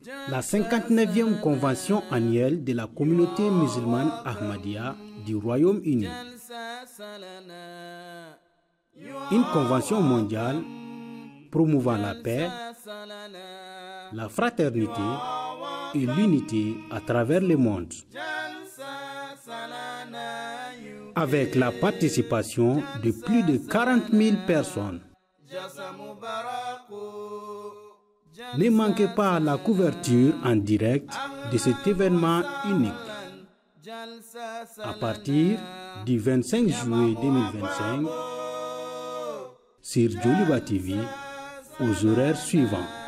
La 59e convention annuelle de la communauté musulmane Ahmadiyya du Royaume-Uni. Une convention mondiale promouvant la paix, la fraternité et l'unité à travers le monde. Avec la participation de plus de 40 000 personnes. Ne manquez pas la couverture en direct de cet événement unique. À partir du 25 juillet 2025 sur Joliba TV aux horaires suivants.